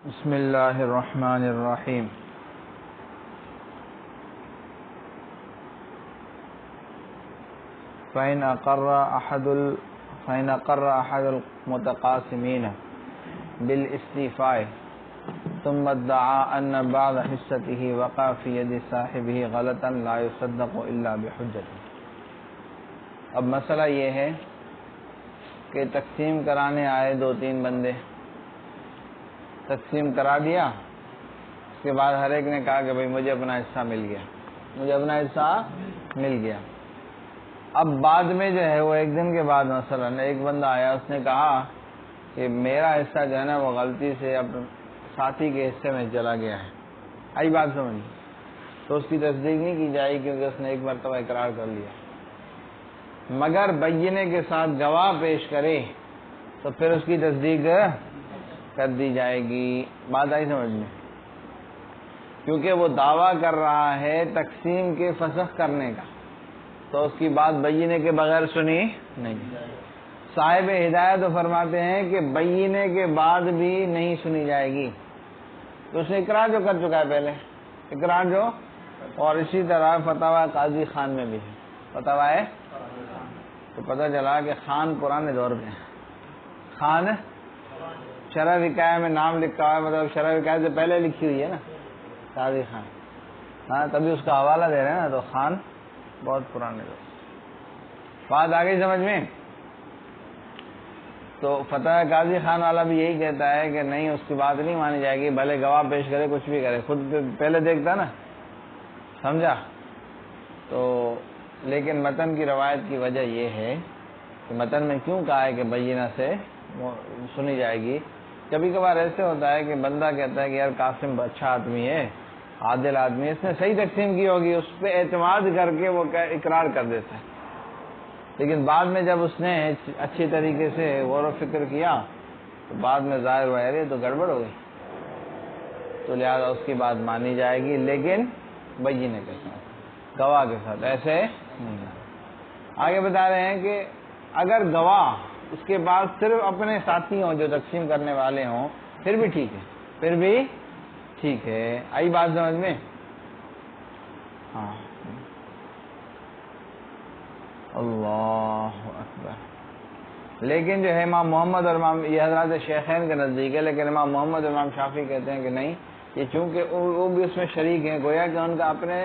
بسم اللہ الرحمن الرحیم. فإن أقر أحد المتقاسمين بالاستيفاء ثم ادعى أن بعض حصته وقع في يد صاحبه غلطا لا يصدق إلا بحجته. اب مسئلہ یہ ہے کہ تقسیم کرانے آئے دو تین بندے، تقسیم کرا دیا، اس کے بعد ہر ایک نے کہا کہ بھئی مجھے اپنا حصہ مل گیا. اب بعد میں جو ہے وہ ایک دن کے بعد مثلا ایک بندہ آیا، اس نے کہا کہ میرا حصہ جو ہے نا وہ غلطی سے اب ساتھی کے حصے میں چلا گیا ہے. آئی بات سمجھ؟ تو اس کی تصدیق نہیں کی جائے کیونکہ اس نے ایک مرتبہ اقرار کر لیا، مگر بینے کے ساتھ گواہ پیش کرے تو پھر اس کی تصدیق کر دی جائے گی. بات آئی سمجھ میں؟ کیونکہ وہ دعویٰ کر رہا ہے تقسیم کے فسخ کرنے کا، تو اس کی بات بینے کے بغیر سنی نہیں. صاحب ہدایت تو فرماتے ہیں کہ بینے کے بعد بھی نہیں سنی جائے گی. تو اس نے اقرار جو کر چکا ہے پہلے، اقرار جو، اور اسی طرح فتاوی قاضی خان میں بھی ہے. فتاوی ہے تو پتہ چلا کہ خان پرانے دور میں، خان شرح وقایہ میں نام لکھا ہوا ہے، مطلب شرح وقایہ سے پہلے لکھی ہوئی ہے نا قاضی خان. ہاں تبھی اس کا حوالہ دے رہے ہیں نا، تو خان بہت پرانے دور. بات آ گئی سمجھ میں؟ تو فتح قاضی خان والا بھی یہی کہتا ہے کہ نہیں، اس کی بات نہیں مانی جائے گی، بھلے گواہ پیش کرے کچھ بھی کرے، خود پہلے دیکھتا نا. سمجھا؟ تو لیکن متن کی روایت کی وجہ یہ ہے کہ متن میں کیوں کہا ہے کہ بینہ سے سنی جائے گی. کبھی کبھار ایسے ہوتا ہے کہ بندہ کہتا ہے کہ یار قاسم اچھا آدمی ہے، عادل آدمی ہے، اس نے صحیح تقسیم کی ہوگی، اس پہ اعتماد کر کے وہ اقرار کر دیتا ہے. لیکن بعد میں جب اس نے اچھی طریقے سے غور و فکر کیا تو بعد میں ظاہر ہوا یہ تو گڑبڑ ہو گئی، تو لہذا اس کی بات مانی جائے گی، لیکن بینہ کے ساتھ، گواہ کے ساتھ. ایسے نہیں. آگے بتا رہے ہیں کہ اگر گواہ اس کے بعد صرف اپنے ساتھی ہوں جو تقسیم کرنے والے ہوں پھر بھی ٹھیک ہے، پھر بھی ٹھیک ہے. آئی بات سمجھ میں؟ ہاں. اللہ اکبر. لیکن جو ہے امام محمد اور امام، یہ حضرات شیخین کے نزدیک ہے، لیکن امام محمد اور امام شافعی کہتے ہیں کہ نہیں، یہ چونکہ وہ بھی اس میں شریک ہیں، گویا کہ ان کا اپنے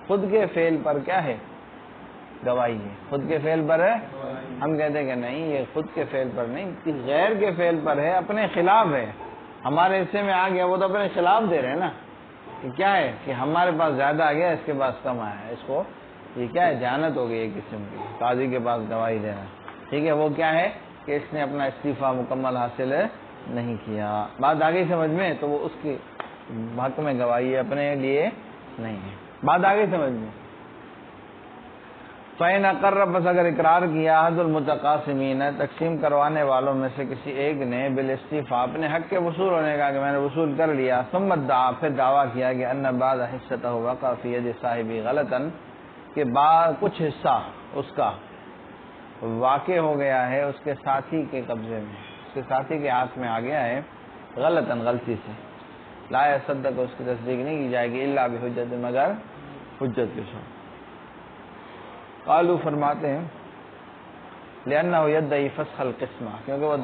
خود کے فعل پر کیا ہے؟ گواہی ہے. خود کے فعل پر ہے. ہم کہتے ہیں کہ نہیں، یہ خود کے فعل پر نہیں، غیر کے فعل پر ہے، اپنے خلاف ہے. ہمارے حصے میں آ گیا، وہ تو اپنے خلاف دے رہے ہیں نا، کہ کیا ہے کہ ہمارے پاس زیادہ آ گیا، اس کے پاس کم آیا ہے. اس کو یہ کیا ہے؟ جہالت ہو گئی ایک قسم کی، قاضی کے پاس گواہی دینا. ٹھیک ہے، وہ کیا ہے کہ اس نے اپنا استعفیٰ مکمل حاصل نہیں کیا. بات آ گئی سمجھ میں؟ تو وہ اس کی حق میں گواہی اپنے لیے نہیں ہے. بات آ گئی سمجھ میں؟ فَإِنْ أَقَرَّ، بس اگر اقرار کیا أَحَدُ الْمُتَقَاسِمِينَ، تقسیم کروانے والوں میں سے کسی ایک نے، بالاستیفاء، اپنے حق کے وصول ہونے کا کہ میں نے وصول کر لیا، ثم ادعا، پھر دعویٰ کیا کہ أَنَّ بَعْضَ حِصَّتَهُ وَقَعَ فِي يَدِ صَاحِبِهِ غَلَطًا، کہ کچھ حصہ اس کا واقع ہو گیا ہے اس کے ساتھی کے قبضے میں، اس کے ساتھی کے ہاتھ میں آ گیا ہے، غلطاً، غلطی سے. لا يصدق، اس کی تصدیق نہیں کی جائے گی، الا بحجت، مگر حجت کے ساتھ. قالو، فرماتے ہیں لأنه يدعي فسخ القسمہ، کیونکہ وہ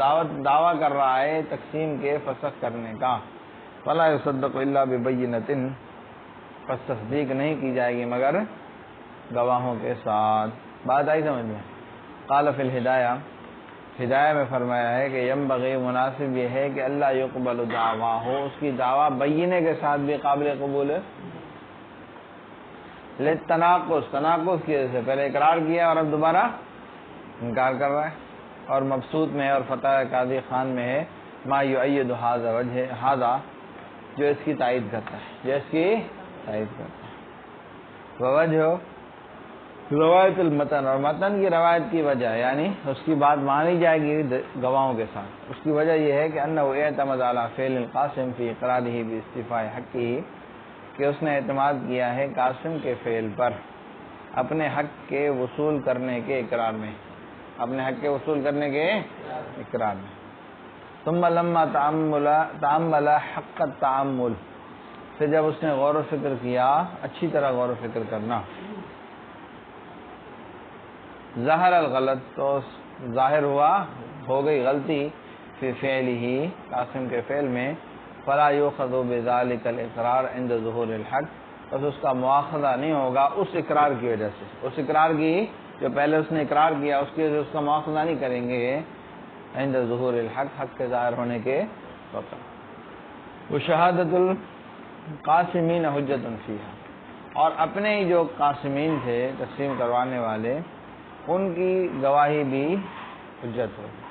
دعویٰ کر رہا ہے تقسیم کے فسخ کرنے کا. فلا يصدق الا ببینۃ، پس تصدیق نہیں کی جائے گی مگر گواہوں کے ساتھ. بات آئی سمجھ میں؟ قال فی الہدایہ، ہدایہ میں فرمایا ہے کہ ینبغی، مناسب یہ ہے کہ اللہ یقبل دعواہ، اس کی دعویٰ بینے کے ساتھ بھی قابل قبول ہے. للتناقض، تناقض کی وجہ سے پہلے اقرار کیا اور اب دوبارہ انکار کر رہا ہے. اور مبسوط میں اور فتح قاضی خان میں ہے ما یؤید ھذا وجہ، ھذا، جو اس کی تائید کرتا ہے، جو اس کی تائید کرتا ہے. ووجہ روایت المتن، اور متن کی روایت کی وجہ، یعنی اس کی بات مانی جائے گی گواہوں کے ساتھ. اس کی وجہ یہ ہے کہ انہ اعتمد علی فعل القاسم فی اقرارہ باستیفاء حقہ، کہ اس نے اعتماد کیا ہے قاسم کے فعل پر اپنے حق کے وصول کرنے کے اقرار میں، اپنے حق کے وصول کرنے کے اقرار میں. ثم لما تأمل حق التأمل، پھر جب اس نے غور و فکر کیا، اچھی طرح غور و فکر کرنا، ظہر الغلط، تو ظاہر ہوا، ہو گئی غلطی، فی فعلہ، قاسم کے فعل میں، فلا یؤخذ بذلک الاقرار عند ظہور الحق، بس اس کا مواخذہ نہیں ہوگا اس اقرار کی وجہ سے، اس اقرار کی جو پہلے اس نے اقرار کیا اس کی وجہ سے اس کا مواخذہ نہیں کریں گے عند ظہور الحق، حق کے ظاہر ہونے کے وقت۔ وشہادۃ القاسمین حجۃ فیہا، اور اپنے ہی جو قاسمین تھے، تقسیم کروانے والے، ان کی گواہی بھی حجت ہوگی۔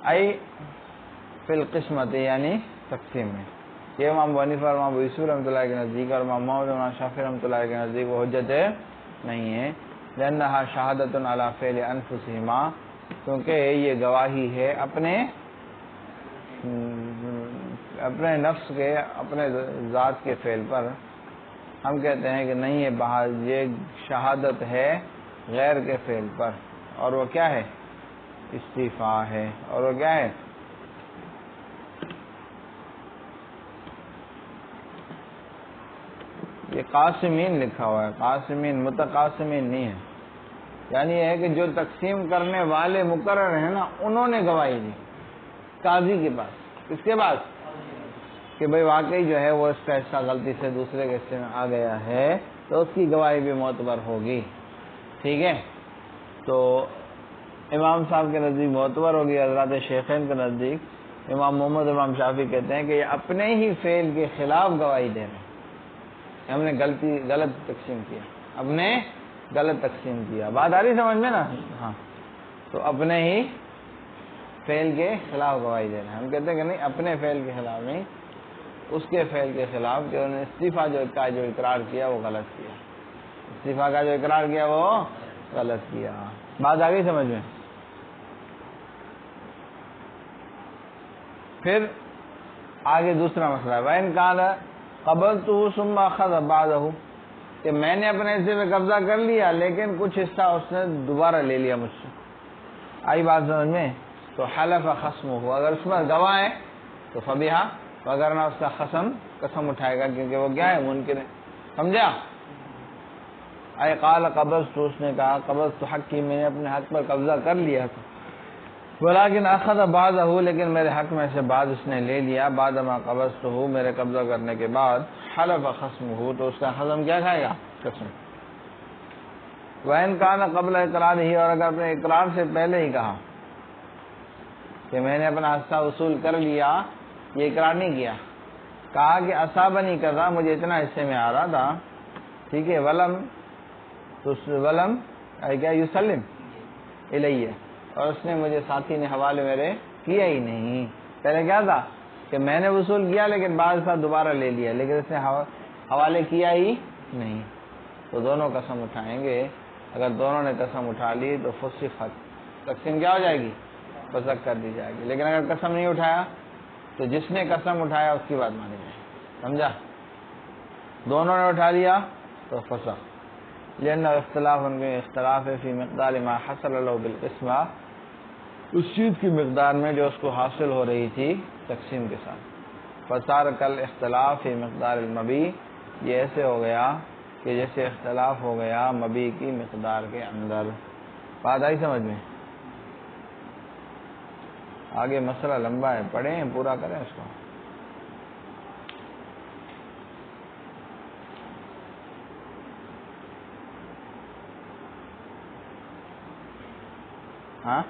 ای فی القسمت، یعنی تقسیم میں، یہ امام ابو حنیفہ اور امام ابو یوسف رحمۃ اللہ کے نزدیک اور امام محمد امام شافعی رحمۃ اللہ کے نزدیک وہ حجت نہیں ہے، لأنہا شہادۃ علی فعل انفسہما، کیونکہ یہ گواہی ہے اپنے نفس کے، اپنے ذات کے فعل پر۔ ہم کہتے ہیں کہ نہیں، یہ شہادت ہے غیر کے فعل پر، اور وہ کیا ہے؟ استعفاء ہے، اور وہ کیا ہے؟ یہ قاسمین لکھا ہوا ہے، قاسمین، متقاسمین نہیں ہے، یعنی یہ ہے کہ جو تقسیم کرنے والے مقرر ہیں نا، انہوں نے گواہی دی قاضی کے پاس، کس کے پاس؟ کہ بھئی واقعی جو ہے وہ اس کا حصہ غلطی سے دوسرے کے حصے میں آ گیا ہے، تو اس کی گواہی بھی معتبر ہوگی، ٹھیک ہے؟ تو امام صاحب کے نزدیک معتبر ہوگی، حضرات شیخین کے نزدیک امام محمد امام شافعی کہتے ہیں کہ یہ اپنے ہی فعل کے خلاف گواہی دے رہے ہیں، ہم نے غلط تقسیم کیا، اپنے غلط تقسیم کیا، بات آ رہی سمجھ میں نا؟ ہاں، تو اپنے ہی فعل کے خلاف گواہی دے رہے ہیں۔ ہم کہتے ہیں کہ نہیں، اپنے فعل کے خلاف نہیں، اس کے فعل کے خلاف کہ انہوں نے استعفیٰ کا جو اقرار کیا وہ غلط کیا، استعفیٰ کا جو اقرار کیا وہ غلط کیا۔ بات آ گئی سمجھ میں؟ پھر آگے دوسرا مسئلہ ہے، وَإِنْ قَالَ قَبَضْتُهُ ثُمَّ أَخَذَ بَعْضَهُ، کہ میں نے اپنے حصے پہ قبضہ کر لیا لیکن کچھ حصہ اس نے دوبارہ لے لیا مجھ سے، آئی بات سمجھ میں؟ تو حلف خصمہ، اگر اس میں گواہ ہے تو فبیہا، وگرنہ اس کا قسم اٹھائے گا، کیونکہ وہ کیا ہے؟ منکر ہے، سمجھا؟ اے قال قبضت، اس نے کہا قبضت حقی، میں نے اپنے حق پر قبضہ کر لیا تھا، ولیکن اخذ بعضہ، لیکن میرے حق میں سے بعض اس نے لے لیا، بعد ما قبضتہ، میرے قبضہ کرنے کے بعد، حلف خصمہ، تو اس کا خصم کیا کھائے گا؟ قسم۔ وَإِنْ كَانَ قَبْلَ اقرارہ، اور اگر اپنے اقرار سے پہلے ہی کہا کہ میں نے اپنا حصہ وصول کر لیا، یہ اقرار نہیں کیا، کہا کہ اصابنی کذا، مجھے اتنا حصے میں آ رہا تھا، ٹھیک ہے، ولم کیا یسلم الیہ، اور اس نے مجھے ساتھی نے حوالے میرے کیا ہی نہیں، پہلے کیا تھا کہ میں نے وصول کیا لیکن بعض ساتھ دوبارہ لے لیا، لیکن اس نے حوالے کیا ہی نہیں، تو دونوں قسم اٹھائیں گے، اگر دونوں نے قسم اٹھا لی تو فسخت، تقسیم کیا ہو جائے گی؟ فسخ کر دی جائے گی، لیکن اگر قسم نہیں اٹھایا تو جس نے قسم اٹھایا اس کی بات مانی جائے، سمجھا؟ دونوں نے اٹھا لیا تو فسخ، لأن اختلاف ان کے اختلاف ہے فی مقدار ما حصل له بالقسمہ، اس چیز کی مقدار میں جو اس کو حاصل ہو رہی تھی تقسیم کے ساتھ، فصار کل اختلاف فی مقدار المبی، یہ ایسے ہو گیا کہ جیسے اختلاف ہو گیا مبی کی مقدار کے اندر۔ بات آئی سمجھ میں؟ آگے مسئلہ لمبا ہے، پڑھیں پورا کریں اس کو۔ ہاں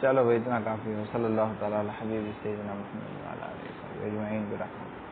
چلو بھائی، اتنا کافی ہے۔ صلی اللہ تعالی علی حبیب سیدنا محمد وعلی آلہ وصحبہ اجمعین برحمتہ۔